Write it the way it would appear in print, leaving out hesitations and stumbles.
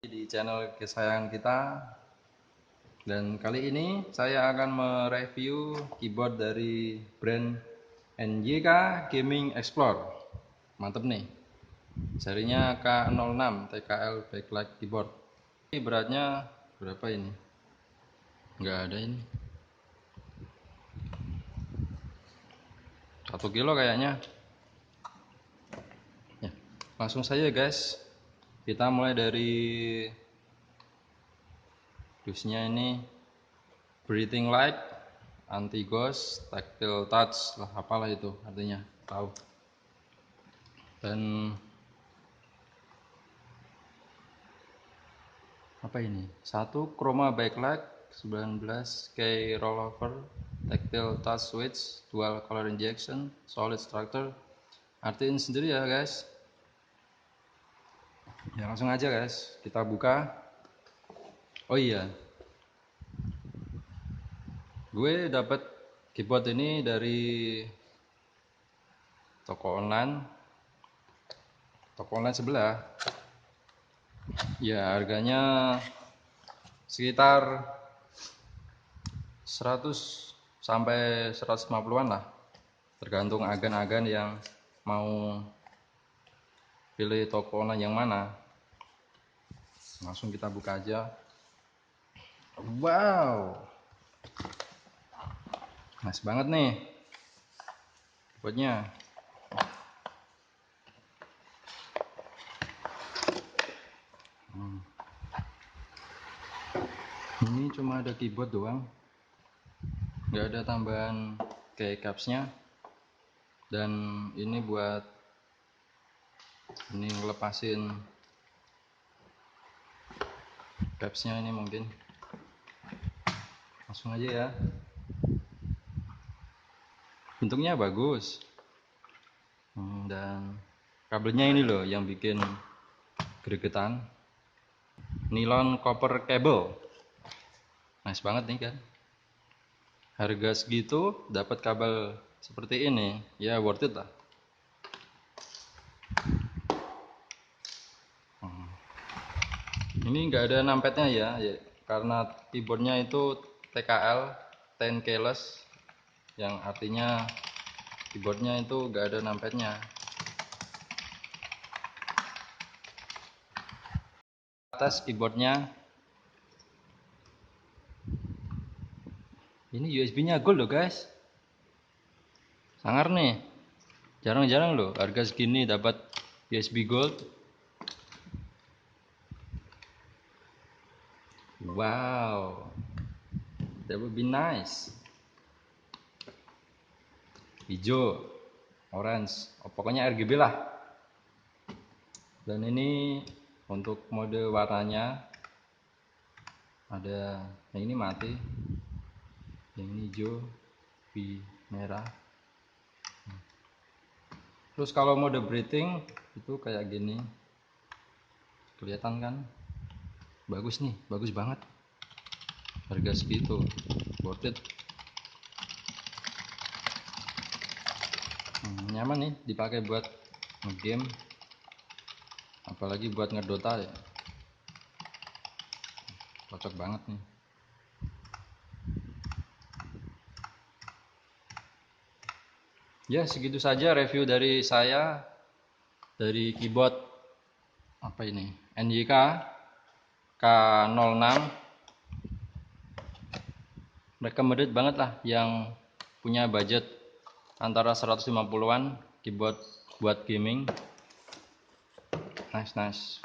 Di channel kesayangan kita, dan kali ini saya akan mereview keyboard dari brand NYK Gaming Explore. Mantep nih, serinya K06 TKL backlight keyboard. Ini beratnya berapa ini? Nggak ada ini, 1 kilo kayaknya ya. Langsung saja guys, kita mulai dari dusnya. Ini breathing light, anti ghost, tactile touch lah, apalah itu artinya, tahu. Dan apa ini, satu chroma backlight, 19K rollover, tactile touch switch, dual color injection, solid structure. Artiin sendiri ya guys. Ya langsung aja guys, kita buka. Oh iya, gue dapet keyboard ini dari toko online sebelah. Ya harganya sekitar 100 sampai 150-an lah, tergantung agen-agen yang mau pilih toko online yang mana. Langsung kita buka aja. Wow, nice banget nih keyboardnya. Ini cuma ada keyboard doang, nggak ada tambahan keycapsnya. Dan ini buat ini ngelepasin capsnya ini mungkin. Langsung aja ya, bentuknya bagus. Dan kabelnya ini loh yang bikin gregetan, nilon copper cable. Nice banget nih kan, harga segitu dapat kabel seperti ini ya, worth it lah. Ini nggak ada numpad-nya ya, karena keyboardnya itu TKL 10 keyless, yang artinya keyboardnya itu nggak ada numpad-nya. Atas keyboardnya ini USB-nya gold loh guys, sangar nih, jarang-jarang loh harga segini dapat USB gold. Wow, that would be nice. Hijau, orange, pokoknya RGB lah. Dan ini untuk mode warnanya ada yang ini mati, yang ini hijau, merah. Terus kalau mode breathing itu kayak gini, kelihatan kan, bagus nih, bagus banget. Harga segitu worth it. Nyaman nih dipakai buat ngegame, apalagi buat ngedota ya, cocok banget nih. Ya segitu saja review dari saya dari keyboard apa ini, NYK K06. Recommended banget lah yang punya budget antara 150-an, keyboard buat gaming. Nice.